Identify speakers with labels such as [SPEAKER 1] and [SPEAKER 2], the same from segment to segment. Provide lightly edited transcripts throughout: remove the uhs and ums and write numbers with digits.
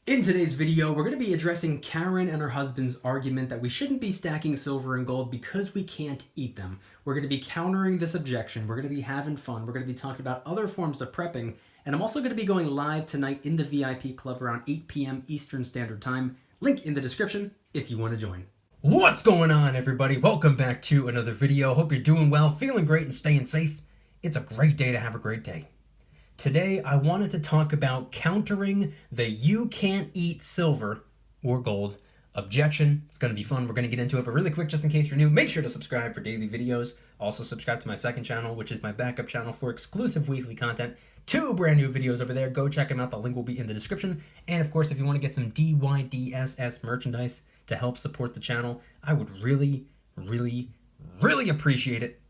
[SPEAKER 1] In today's video, we're going to be addressing Karen and her husband's argument that we shouldn't be stacking silver and gold because we can't eat them. We're going to be countering this objection. We're going to be having fun. We're going to be talking about other forms of prepping. And I'm also going to be going live tonight in the VIP club around 8 p.m. Eastern Standard Time. Link in the description if you want to join. What's going on, everybody? Welcome back to another video. Hope you're doing well, feeling great, and staying safe. It's a great day to have a great day. Today, I wanted to talk about countering the you can't eat silver or gold objection. It's going to be fun. We're going to get into it, but really quick, just in case you're new, make sure to subscribe for daily videos. Also, subscribe to my second channel, which is my backup channel for exclusive weekly content. 2 brand new videos over there. Go check them out. The link will be in the description. And of course, if you want to get some DYDSS merchandise to help support the channel, I would really appreciate it.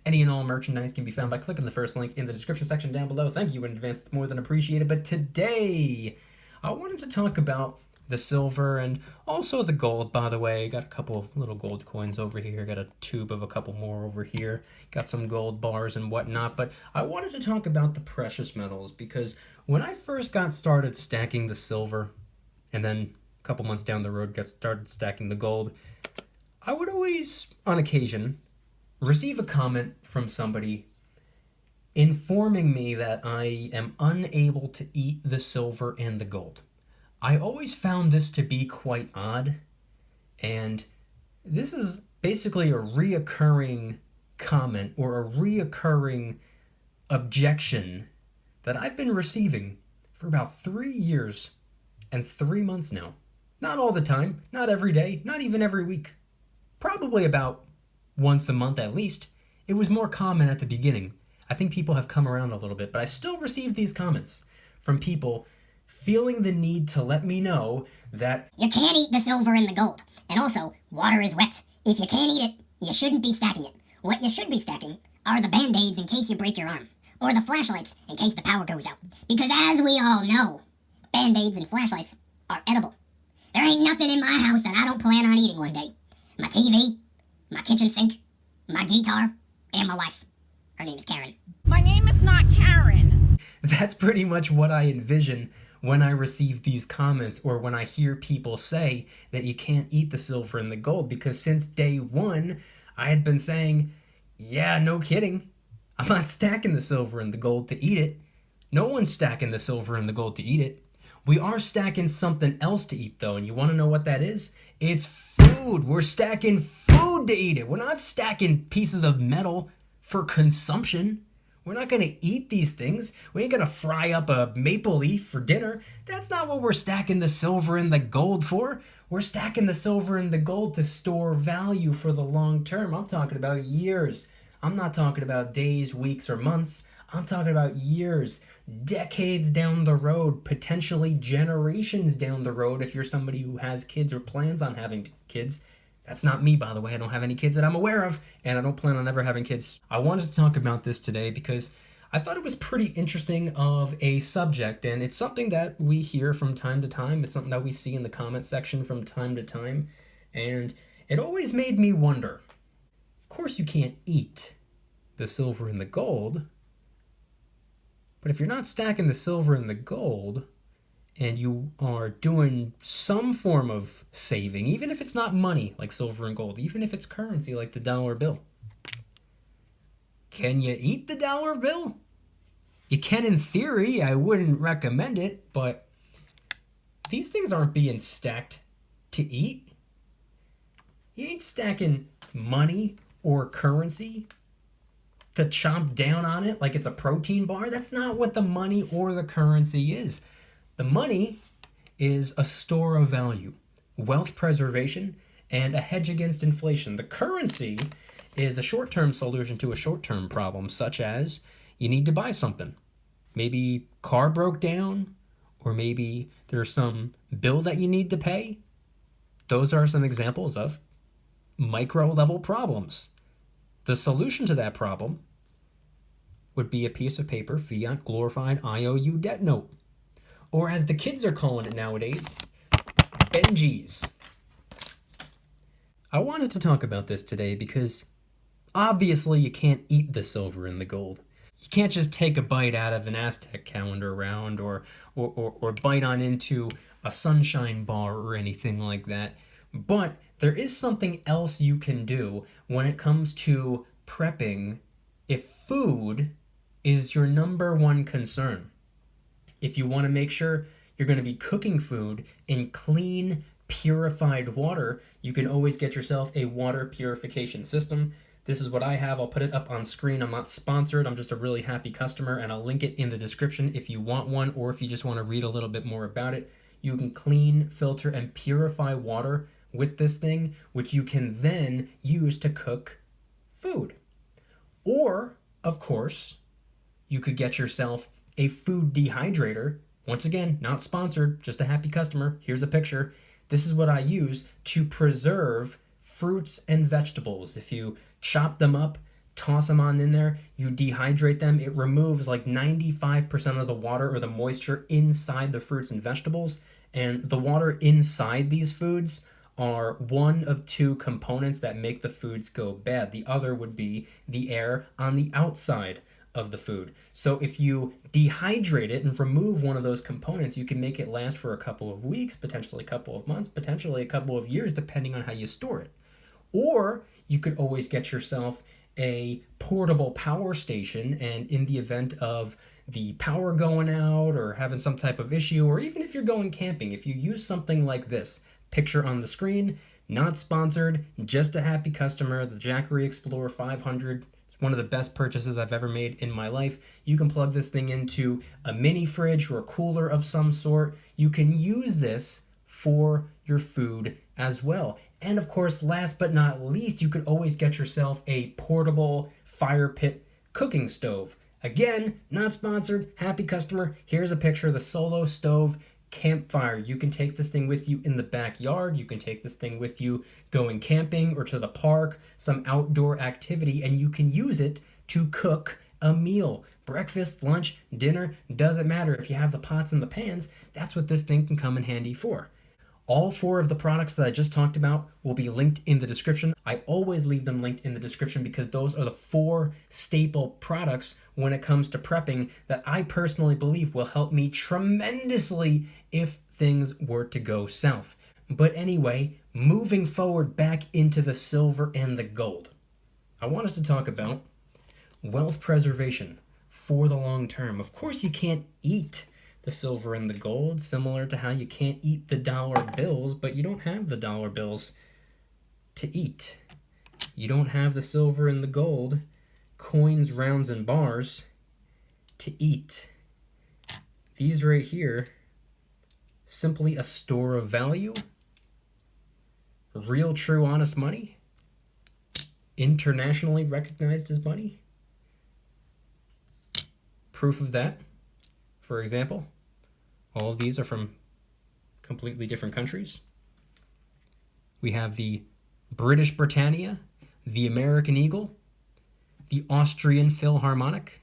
[SPEAKER 1] Any and all merchandise can be found by clicking the first link in the description section down below. Thank you in advance. It's more than appreciated. But today, I wanted to talk about the silver and also the gold, by the way. Got a couple of little gold coins over here. Got a tube of a couple more over here. Got some gold bars and whatnot. But I wanted to talk about the precious metals because when I first got started stacking the silver and then a couple months down the road got started stacking the gold, I would always, on occasion, receive a comment from somebody informing me that I am unable to eat the silver and the gold. I always found this to be quite odd, and this is basically a reoccurring comment or a reoccurring objection that I've been receiving for about 3 years and 3 months now. Not all the time, not every day, not even every week. Probably about once a month at least. It was more common at the beginning. I think people have come around a little bit, but I still receive these comments from people feeling the need to let me know that
[SPEAKER 2] you can't eat the silver and the gold. And also, water is wet. If you can't eat it, you shouldn't be stacking it. What you should be stacking are the band-aids in case you break your arm, or the flashlights in case the power goes out. Because as we all know, band-aids and flashlights are edible. There ain't nothing in my house that I don't plan on eating one day. My TV, my kitchen sink, my guitar, and my wife. Her name is Karen.
[SPEAKER 3] My name is not Karen.
[SPEAKER 1] That's pretty much what I envision when I receive these comments or when I hear people say that you can't eat the silver and the gold, because since day one, I had been saying, yeah, no kidding. I'm not stacking the silver and the gold to eat it. No one's stacking the silver and the gold to eat it. We are stacking something else to eat, though, and you want to know what that is? It's food. We're stacking food to eat it. We're not stacking pieces of metal for consumption. We're not going to eat these things. We ain't going to fry up a maple leaf for dinner. That's not what we're stacking the silver and the gold for. We're stacking the silver and the gold to store value for the long term. I'm talking about years. I'm not talking about days, weeks, or months. I'm talking about years, decades down the road, potentially generations down the road if you're somebody who has kids or plans on having kids. That's not me, by the way. I don't have any kids that I'm aware of, and I don't plan on ever having kids. I wanted to talk about this today because I thought it was pretty interesting of a subject, and it's something that we hear from time to time. It's something that we see in the comment section from time to time, and it always made me wonder. Of course you can't eat the silver and the gold, but if you're not stacking the silver and the gold, and you are doing some form of saving, even if it's not money like silver and gold, even if it's currency like the dollar bill, can you eat the dollar bill? You can in theory. I wouldn't recommend it, but these things aren't being stacked to eat. You ain't stacking money or currency to chomp down on it like it's a protein bar. That's not what the money or the currency is. The money is a store of value, wealth preservation, and a hedge against inflation. The currency is a short-term solution to a short-term problem, such as you need to buy something. Maybe car broke down, or maybe there's some bill that you need to pay. Those are some examples of micro-level problems. The solution to that problem would be a piece of paper, fiat glorified IOU debt note. Or as the kids are calling it nowadays, Benjis. I wanted to talk about this today because obviously you can't eat the silver and the gold. You can't just take a bite out of an Aztec calendar round or bite on into a sunshine bar or anything like that. But there is something else you can do when it comes to prepping if food is your number one concern. If you want to make sure you're going to be cooking food in clean, purified water, you can always get yourself a water purification system. This is what I have. I'll put it up on screen. I'm not sponsored. I'm just a really happy customer, and I'll link it in the description if you want one, or if you just want to read a little bit more about it. You can clean, filter, and purify water with this thing, which you can then use to cook food. Or, of course, you could get yourself a food dehydrator. Once again, not sponsored, just a happy customer. Here's a picture. This is what I use to preserve fruits and vegetables. If you chop them up, toss them on in there, you dehydrate them, it removes like 95% of the water or the moisture inside the fruits and vegetables. And the water inside these foods are one of two components that make the foods go bad. The other would be the air on the outside of the food. So if you dehydrate it and remove one of those components, you can make it last for a couple of weeks, potentially a couple of months, potentially a couple of years, depending on how you store it. Or you could always get yourself a portable power station, and in the event of the power going out or having some type of issue, or even if you're going camping, if you use something like this, picture on the screen, not sponsored, just a happy customer, the Jackery Explorer 500, one of the best purchases I've ever made in my life. You can plug this thing into a mini fridge or a cooler of some sort. You can use this for your food as well. And of course, last but not least, you could always get yourself a portable fire pit cooking stove. Again, not sponsored, happy customer. Here's a picture of the Solo Stove Campfire. You can take this thing with you in the backyard. You can take this thing with you going camping or to the park, some outdoor activity, and you can use it to cook a meal. Breakfast, lunch, dinner, doesn't matter. If you have the pots and the pans, that's what this thing can come in handy for. All four of the products that I just talked about will be linked in the description. I always leave them linked in the description because those are the four staple products when it comes to prepping that I personally believe will help me tremendously if things were to go south. But anyway, moving forward back into the silver and the gold, I wanted to talk about wealth preservation for the long term. Of course, you can't eat the silver and the gold, similar to how you can't eat the dollar bills, but you don't have the dollar bills to eat. You don't have the silver and the gold, coins, rounds, and bars to eat. These right here, simply a store of value, real, true, honest money, internationally recognized as money. Proof of that, for example, all of these are from completely different countries. We have the British Britannia, the American Eagle, the Austrian Philharmonic,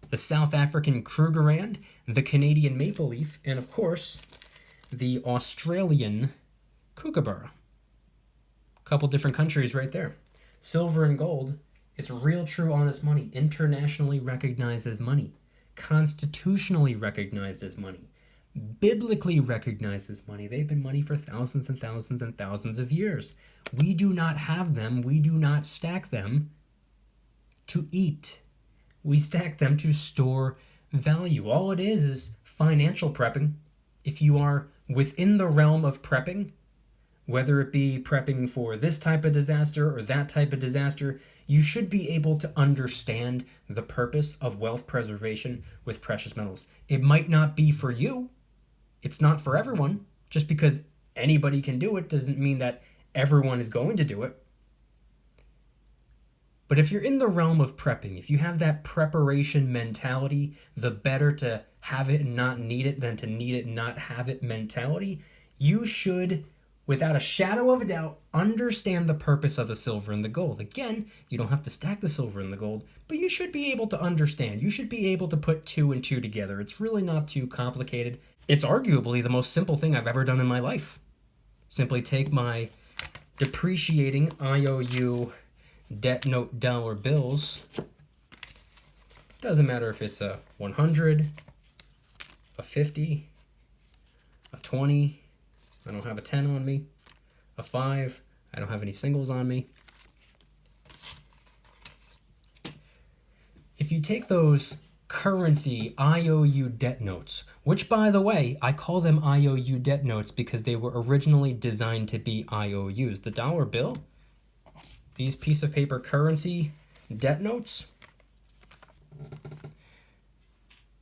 [SPEAKER 1] the South African Krugerrand, the Canadian Maple Leaf, and of course, the Australian Kookaburra. A couple different countries right there. Silver and gold, it's real, true, honest money, internationally recognized as money, constitutionally recognized as money, biblically recognized as money. They've been money for thousands and thousands and thousands of years. We do not have them. We do not stack them to eat. We stack them to store value. All it is financial prepping. If you are within the realm of prepping, whether it be prepping for this type of disaster or that type of disaster, you should be able to understand the purpose of wealth preservation with precious metals. It might not be for you. It's not for everyone. Just because anybody can do it doesn't mean that everyone is going to do it. But if you're in the realm of prepping, if you have that preparation mentality, the better to have it and not need it than to need it and not have it mentality, you should, without a shadow of a doubt, understand the purpose of the silver and the gold. Again, you don't have to stack the silver and the gold, but you should be able to understand. You should be able to put two and two together. It's really not too complicated. It's arguably the most simple thing I've ever done in my life. Simply take my depreciating IOU debt note dollar bills. Doesn't matter if it's a 100, a 50, A 20, I don't have a 10 on me. A 5, I don't have any singles on me. If you take those currency IOU debt notes, which by the way, I call them IOU debt notes because they were originally designed to be IOUs. The dollar bill, these piece of paper currency debt notes,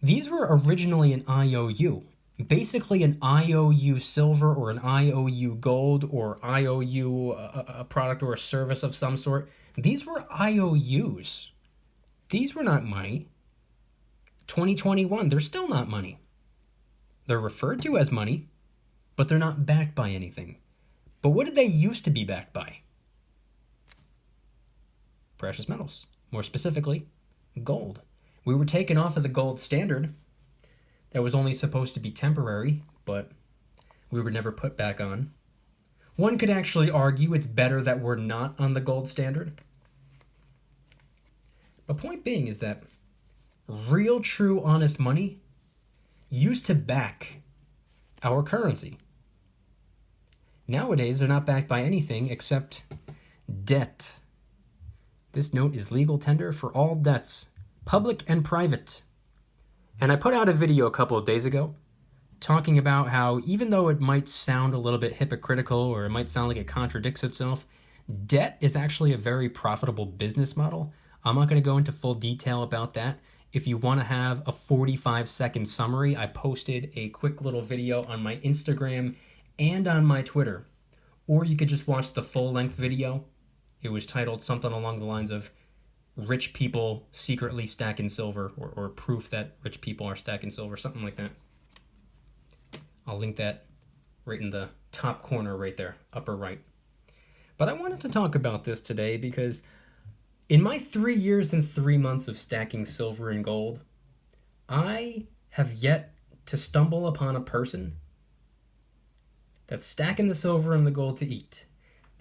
[SPEAKER 1] these were originally an IOU. Basically an IOU silver or an IOU gold or IOU a product or a service of some sort. These were IOUs. These were not money. 2021, they're still not money. They're referred to as money, but they're not backed by anything. But what did they used to be backed by? Precious metals. More specifically, gold. We were taken off of the gold standard. That was only supposed to be temporary, but we were never put back on. One could actually argue it's better that we're not on the gold standard. But point being is that real, true, honest money used to back our currency. Nowadays, they're not backed by anything except debt. This note is legal tender for all debts, public and private. And I put out a video a couple of days ago talking about how even though it might sound a little bit hypocritical or it might sound like it contradicts itself, debt is actually a very profitable business model. I'm not going to go into full detail about that. If you want to have a 45-second summary, I posted a quick little video on my Instagram and on my Twitter. Or you could just watch the full-length video. It was titled something along the lines of rich people secretly stacking silver, or proof that rich people are stacking silver, something like that. I'll link that right in the top corner right there, upper right. But I wanted to talk about this today because in my 3 years and 3 months of stacking silver and gold, I have yet to stumble upon a person that's stacking the silver and the gold to eat.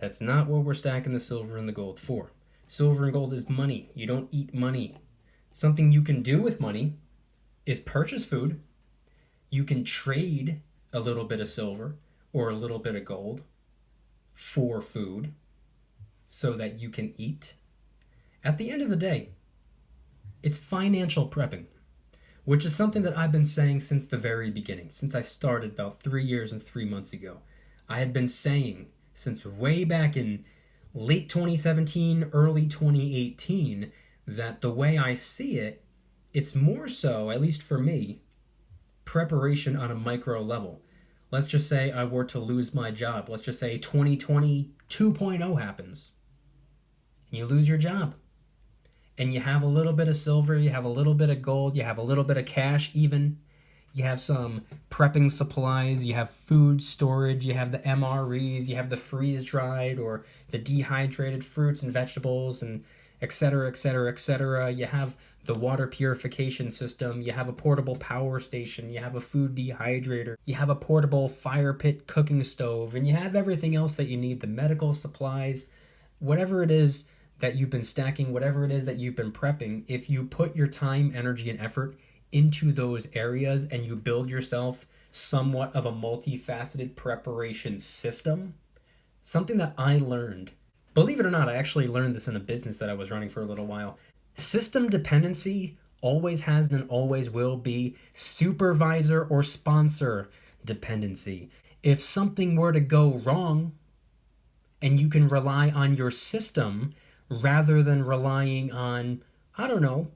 [SPEAKER 1] That's not what we're stacking the silver and the gold for. Silver and gold is money. You don't eat money. Something you can do with money is purchase food. You can trade a little bit of silver or a little bit of gold for food so that you can eat. At the end of the day, it's financial prepping, which is something that I've been saying since the very beginning, since I started about 3 years and 3 months ago. I had been saying since way back in late 2017, early 2018, that the way I see it, it's more so, at least for me, preparation on a micro level. Let's just say I were to lose my job. Let's just say 2020 2.0 happens. And you lose your job. And you have a little bit of silver, you have a little bit of gold, you have a little bit of cash even. You have some prepping supplies, you have food storage, you have the MREs, you have the freeze-dried or the dehydrated fruits and vegetables, and et cetera, et cetera, et cetera. You have the water purification system, you have a portable power station, you have a food dehydrator, you have a portable fire pit cooking stove, and you have everything else that you need, the medical supplies, whatever it is that you've been stacking, whatever it is that you've been prepping. If you put your time, energy, and effort into those areas and you build yourself somewhat of a multifaceted preparation system, something that I learned, believe it or not, I actually learned this in a business that I was running for a little while. System dependency always has and always will be supervisor or sponsor dependency. If something were to go wrong and you can rely on your system rather than relying on, I don't know,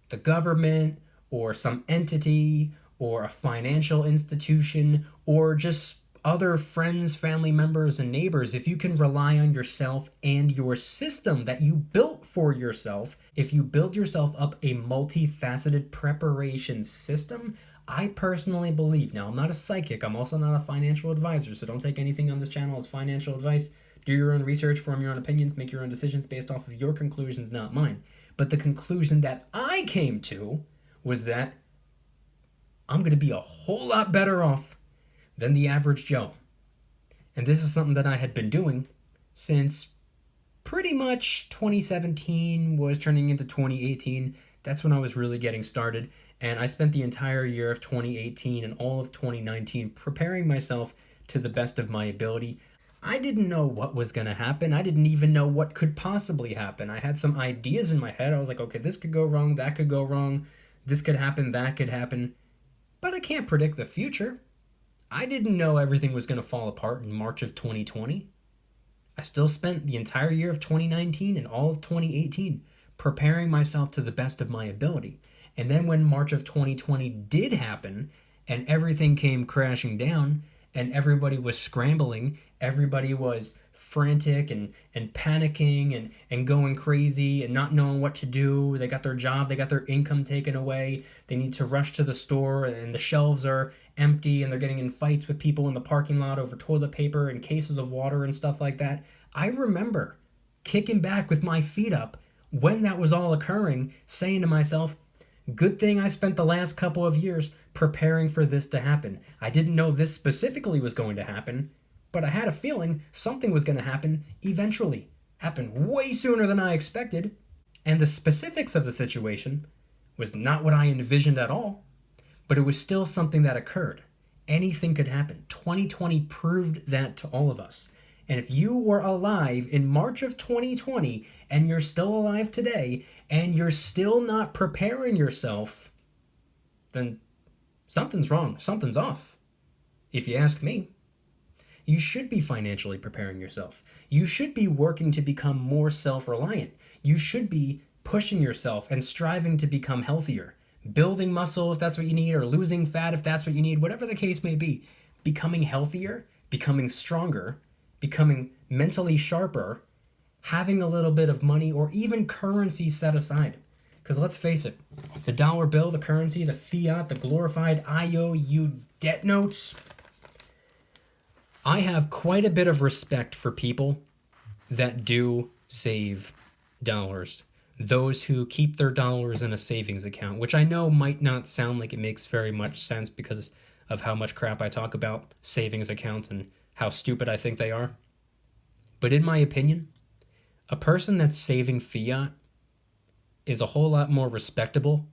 [SPEAKER 1] the government or some entity or a financial institution or just other friends, family members, and neighbors, if you can rely on yourself and your system that you built for yourself, if you build yourself up a multifaceted preparation system, I personally believe, now I'm not a psychic, I'm also not a financial advisor, so don't take anything on this channel as financial advice. Do your own research, form your own opinions, make your own decisions based off of your conclusions, not mine. But the conclusion that I came to was that I'm going to be a whole lot better off than the average Joe. And this is something that I had been doing since pretty much 2017 was turning into 2018. That's when I was really getting started. And I spent the entire year of 2018 and all of 2019 preparing myself to the best of my ability. I didn't know what was going to happen. I didn't even know what could possibly happen. I had some ideas in my head. I was like, okay, this could go wrong, that could go wrong, this could happen, that could happen. But I can't predict the future. I didn't know everything was going to fall apart in March of 2020. I still spent the entire year of 2019 and all of 2018 preparing myself to the best of my ability. And then when March of 2020 did happen and everything came crashing down and everybody was scrambling, everybody was frantic and panicking and going crazy and not knowing what to do. They got their job, they got their income taken away. They need to rush to the store and the shelves are empty and they're getting in fights with people in the parking lot over toilet paper and cases of water and stuff like that. I remember kicking back with my feet up when that was all occurring, saying to myself, good thing I spent the last couple of years preparing for this to happen. I didn't know this specifically was going to happen, but I had a feeling something was going to happen eventually. Happened way sooner than I expected. And the specifics of the situation was not what I envisioned at all, but it was still something that occurred. Anything could happen. 2020 proved that to all of us. And if you were alive in March of 2020 and you're still alive today and you're still not preparing yourself, then something's wrong, something's off, if you ask me. You should be financially preparing yourself. You should be working to become more self-reliant. You should be pushing yourself and striving to become healthier, building muscle if that's what you need, or losing fat if that's what you need, whatever the case may be. Becoming healthier, becoming stronger, becoming mentally sharper, having a little bit of money or even currency set aside. Because let's face it, the dollar bill, the currency, the fiat, the glorified IOU debt notes, I have quite a bit of respect for people that do save dollars. Those who keep their dollars in a savings account, which I know might not sound like it makes very much sense because of how much crap I talk about savings accounts and how stupid I think they are. But in my opinion, a person that's saving fiat is a whole lot more respectable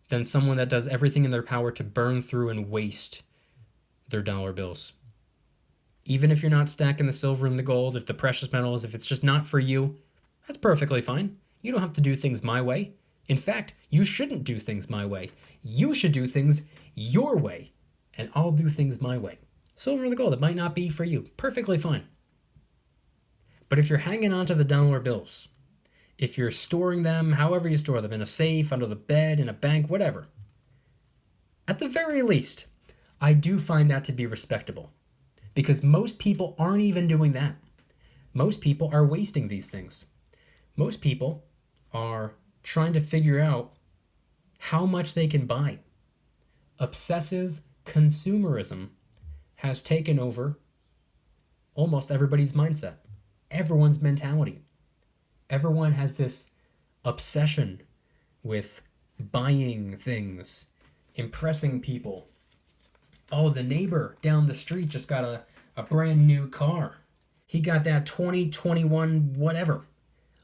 [SPEAKER 1] than someone that does everything in their power to burn through and waste their dollar bills. Even if you're not stacking the silver and the gold, if the precious metals, if it's just not for you, that's perfectly fine. You don't have to do things my way. In fact, you shouldn't do things my way. You should do things your way, and I'll do things my way. Silver and the gold, it might not be for you. Perfectly fine. But if you're hanging on to the dollar bills, if you're storing them, however you store them, in a safe, under the bed, in a bank, whatever, at the very least, I do find that to be respectable. Because most people aren't even doing that. Most people are wasting these things. Most people are trying to figure out how much they can buy. Obsessive consumerism has taken over almost everybody's mindset, everyone's mentality. Everyone has this obsession with buying things, impressing people. Oh, the neighbor down the street just got a brand new car. He got that 2021 whatever.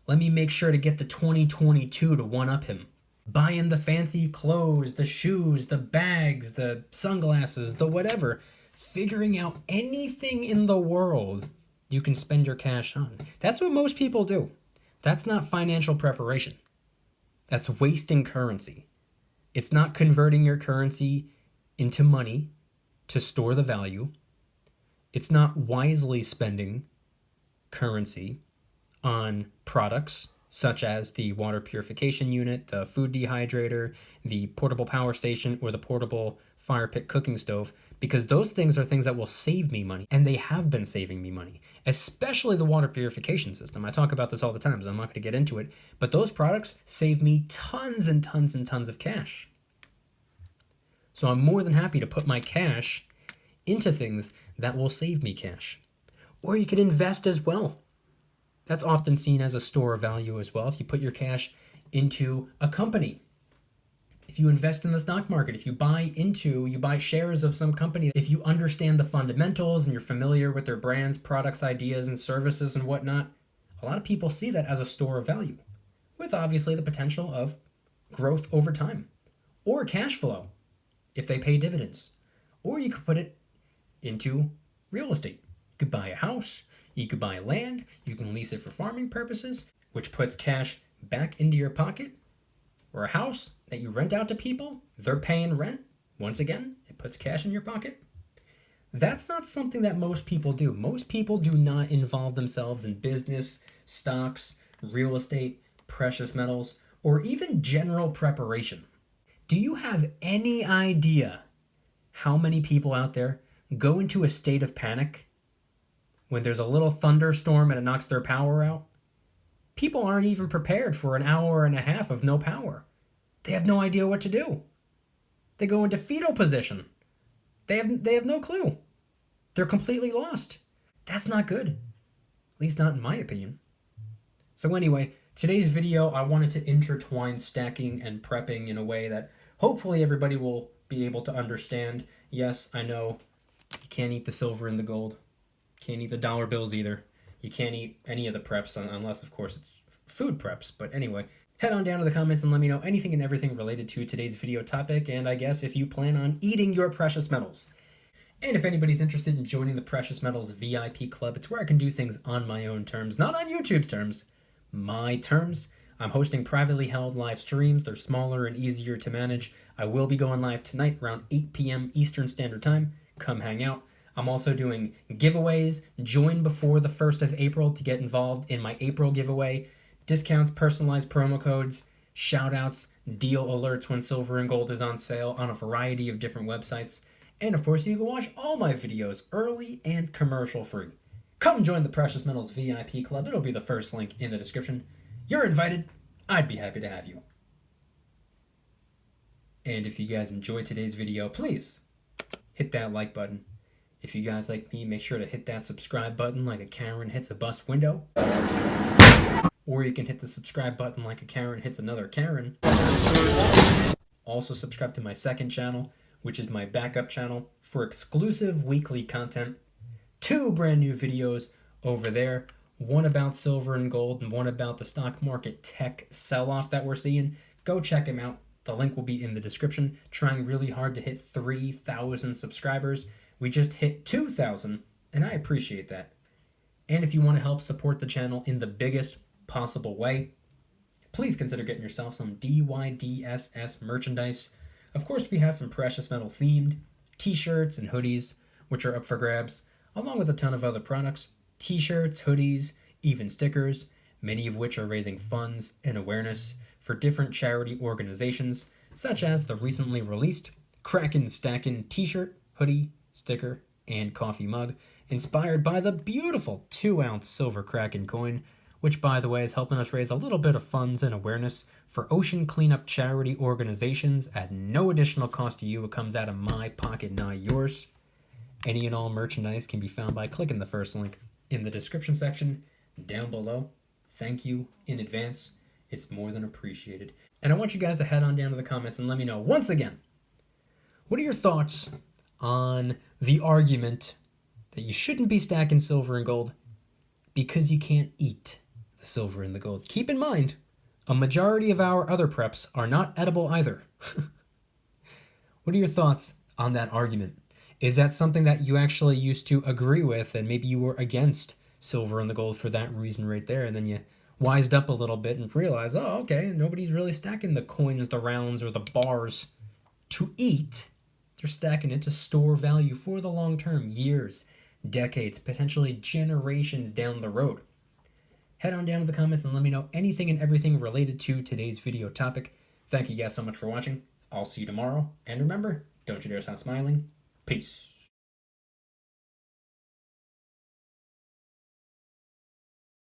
[SPEAKER 1] Let me make sure to get the 2022 to one-up him. Buying the fancy clothes, the shoes, the bags, the sunglasses, the whatever. Figuring out anything in the world you can spend your cash on. That's what most people do. That's not financial preparation. That's wasting currency. It's not converting your currency into money to store the value. It's not wisely spending currency on products such as the water purification unit, the food dehydrator, the portable power station, or the portable fire pit cooking stove, because those things are things that will save me money, and they have been saving me money, especially the water purification system. I talk about this all the time, so I'm not going to get into it, but those products save me tons and tons and tons of cash. So I'm more than happy to put my cash into things that will save me cash. Or you can invest as well. That's often seen as a store of value as well. If you put your cash into a company, if you invest in the stock market, if you buy shares of some company, if you understand the fundamentals and you're familiar with their brands, products, ideas, and services and whatnot, a lot of people see that as a store of value, with obviously the potential of growth over time. or cash flow if they pay dividends. Or you could put it into real estate. You could buy a house, you could buy land, you can lease it for farming purposes, which puts cash back into your pocket. Or a house that you rent out to people, they're paying rent. Once again, it puts cash in your pocket. That's not something that most people do. Most people do not involve themselves in business, stocks, real estate, precious metals, or even general preparation. Do you have any idea how many people out there go into a state of panic when there's a little thunderstorm and it knocks their power out? People aren't even prepared for an hour and a half of no power. They have no idea what to do. They go into fetal position. They have no clue. They're completely lost. That's not good. At least not in my opinion. So anyway, today's video, I wanted to intertwine stacking and prepping in a way that hopefully everybody will be able to understand. Yes, I know you can't eat the silver and the gold. Can't eat the dollar bills either. You can't eat any of the preps unless, of course, it's food preps. But anyway, head on down to the comments and let me know anything and everything related to today's video topic, and I guess if you plan on eating your precious metals. And if anybody's interested in joining the Precious Metals VIP Club, it's where I can do things on my own terms, not on YouTube's terms, my terms. I'm hosting privately held live streams. They're smaller and easier to manage. I will be going live tonight around 8 p.m. Eastern Standard Time. Come hang out. I'm also doing giveaways. Join before the 1st of April to get involved in my April giveaway. Discounts, personalized promo codes, shout-outs, deal alerts when silver and gold is on sale on a variety of different websites. And of course, you can watch all my videos early and commercial-free. Come join the Precious Metals VIP Club. It'll be the first link in the description. You're invited. I'd be happy to have you. And if you guys enjoyed today's video, please hit that like button. If you guys like me, make sure to hit that subscribe button like a Karen hits a bus window. Or you can hit the subscribe button like a Karen hits another Karen. Also subscribe to my second channel, which is my backup channel for exclusive weekly content. 2 brand new videos over there. One about silver and gold and one about the stock market tech sell-off that we're seeing. Go check them out. The link will be in the description. Trying really hard to hit 3,000 subscribers. We just hit 2,000, and I appreciate that. And if you want to help support the channel in the biggest possible way, please consider getting yourself some DYDSS merchandise. Of course, we have some precious metal themed t-shirts and hoodies, which are up for grabs, along with a ton of other products. T-shirts, hoodies, even stickers, many of which are raising funds and awareness for different charity organizations, such as the recently released Kraken Stackin' t-shirt, hoodie, sticker, and coffee mug, inspired by the beautiful 2-ounce silver Kraken coin, which, by the way, is helping us raise a little bit of funds and awareness for ocean cleanup charity organizations at no additional cost to you. It comes out of my pocket, not yours. Any and all merchandise can be found by clicking the first link in the description section down below. Thank you in advance. It's more than appreciated. And I want you guys to head on down to the comments and let me know, once again, what are your thoughts on the argument that you shouldn't be stacking silver and gold because you can't eat the silver and the gold? Keep in mind, a majority of our other preps are not edible either. What are your thoughts on that argument? Is that something that you actually used to agree with, and maybe you were against silver and the gold for that reason right there, and then you wised up a little bit and realized, oh, okay, nobody's really stacking the coins, the rounds, or the bars to eat. They're stacking it to store value for the long term, years, decades, potentially generations down the road. Head on down to the comments and let me know anything and everything related to today's video topic. Thank you guys so much for watching. I'll see you tomorrow. And remember, don't you dare stop smiling. Peace.